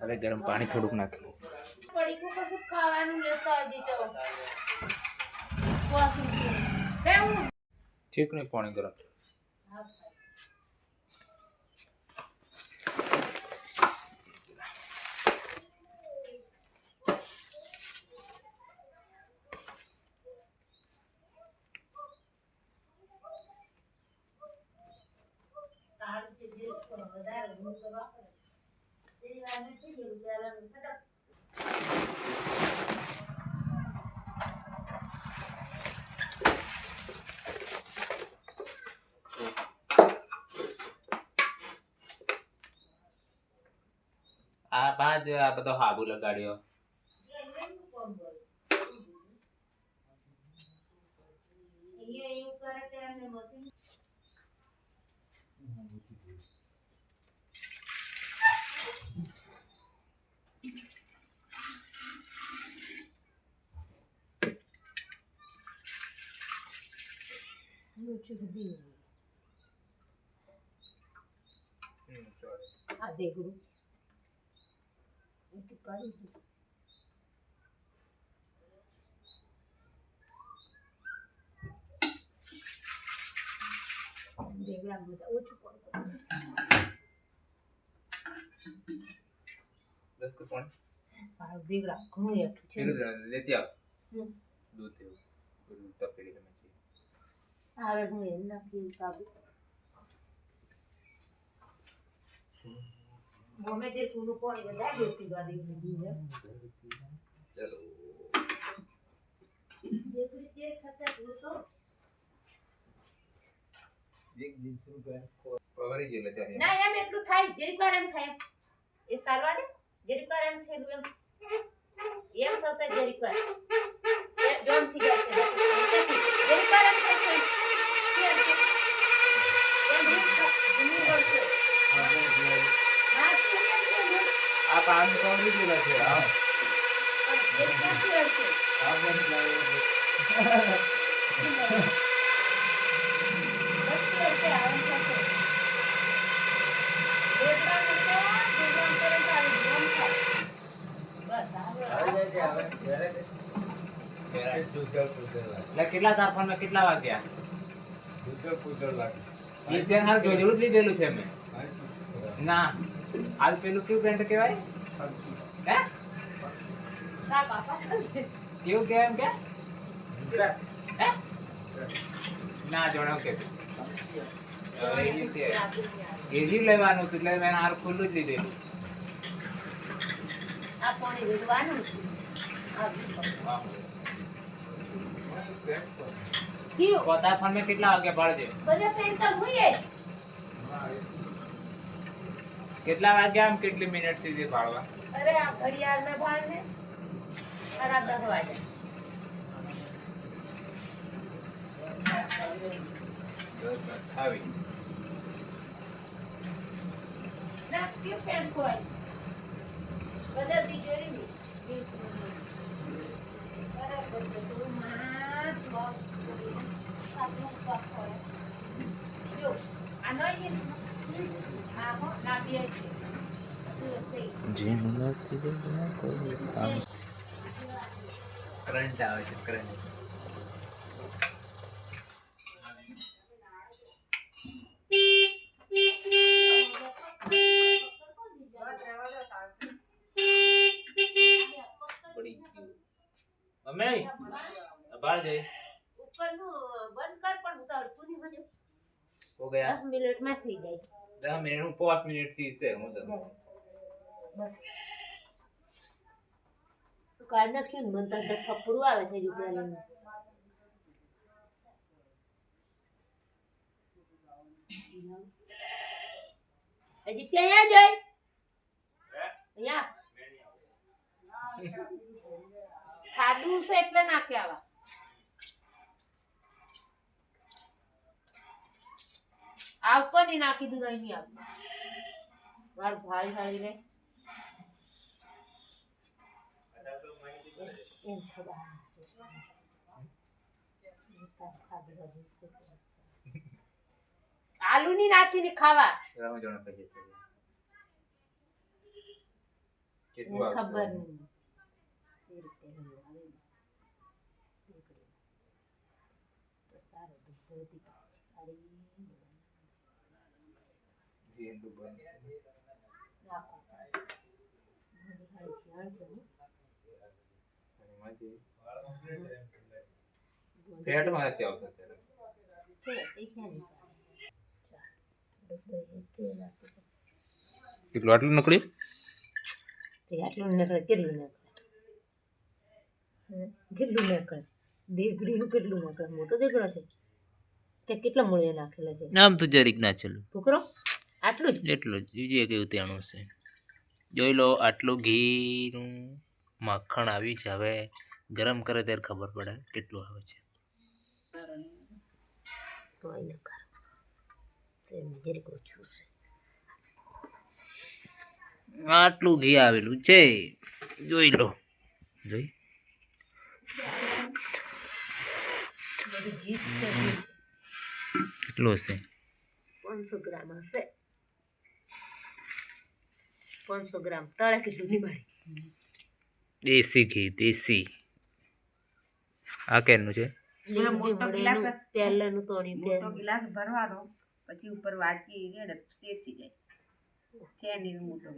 હવે ગરમ પાણી થોડુંક નાખ્યું. પડીકું કશું ખાવાનું લેતા આવજે તો કોસું છે બેવું ઠીક નહીં પાણી ગરમ. આ બાદ આ બધો હાબુ લગાડ્યો. આ દેખડું itu kali dia bilang kita cukup બસ કે પાણી આ દેવડા ઘણું યાઠું છે લેતી આવ દૂધ એવું બધું તપેલી તમે છે આવે હું એના ફીલ કાબુ મોમે જે ચૂનું પાણી વધારે દેતી ગાડી દીધી છે ચલો દેખડી તે ખાતા તો એક દિન શું કરે પવારી ગયેલા ચાહે ના એમ એટલું થાય જરીક વાર એમ થાય એ ચાલવા દે જરીક વાર એમ થયેલું એમ થશે જરીક વાર એ જોન થઈ જાય છે જરીક વાર એમ થાય છે આ પાણી પવારી ગયેલા છે આ કેટલા તારફાન માં કેટલા વાગ્યા જોયું લીધેલું છે મેં ના આજ પેલું કેવું પેન્ટ કેવાય હે કેવું કેવાય એમ કે ના જણાવ કે એજી લેવાનું હતું એટલે મેં હાર ખુલ્લું જ લીધેલું આ પાણી રેડવાનું પોતા ફોન માં કેટલા વાગે પડજે બધા ફ્રેન્ડ તો હોઈએ કેટલા વાગ્યા આમ કેટલી મિનિટ સુધી પાડવા અરે આ ઘડિયાળ में भाड़ में 10:30 वाजे આવી ના ક્યુ પેન કોઈ બધા દીકરી બરાબર છે તો માં બોક્સ આપણો બોક્સ હોય જો આ નહીં આ હો ના બી કરંટ આવે છે કરંટ મમ્મી બહાર જઈ ઉપરનું બંધ કર પણ હું તો હડતું નહીં મને હો ગયા 10 મિનિટમાં થઈ જાય 10 મિનિટ હું 5 મિનિટ થી છે હું તો બસ તો કાઢ નાખ્યું ને મને તો થપ્પડું આવે છે રૂપિયાનું હજી ત્યાં જઈ અહીંયા ખાધું છે એટલે નાખે આવા આવતો નહીં નાખી દીધું અહીં આવતું માર ભાઈ હારી લે એમ ખબર આલુ ની નાખી ને ખાવા રામ જોણા કહે છે કેટલું એને ખબર આવશે નહીં 100 રૂપિયાનું આવે ને. ઢોકળી. તો સારું દૂધ વધી પાછી કાઢી એટલું બનશે રાખો. મારી હાળી ઝાડ છે હો. અને માજી પેટમાં નથી આવતા ત્યારે એ ક્યાં નહીં ચાલ. દૂધ તેલ આપી દો. કેટલું આટલું નકળ્યું તે આટલું નીકળે કેટલું નીકળે કેટલું નીકળે દેગડીનું કેટલું નીકળે મોટો દેગડો છે તે કેટલા મૂળિયા નાખેલા છે આમ તો જરીક ના ચલું ટુકરો આટલું જ એટલું જ બીજું કેવું તેણું છે જોઈ લો આટલું ઘીનું માખણ આવ્યું છે હવે ગરમ કરે ત્યારે ખબર પડે કેટલું આવે છે કોઈ ન કર તે જરીક ઓછું છે આટલું ઘી આવેલું છે જોઈ લો જોઈ બધી જીત છે જીત. કેટલું હશે 500 ગ્રામ હશે 500 ગ્રામ તળે કેટલું નિમાડી દેશી ઘી દેશી આ કેનું છે પહેલાનું તોણી મોટો ગિલાસ ભરવાનો પછી ઉપર વાટકી રેડે શેકી જાય છે નહીં મોટો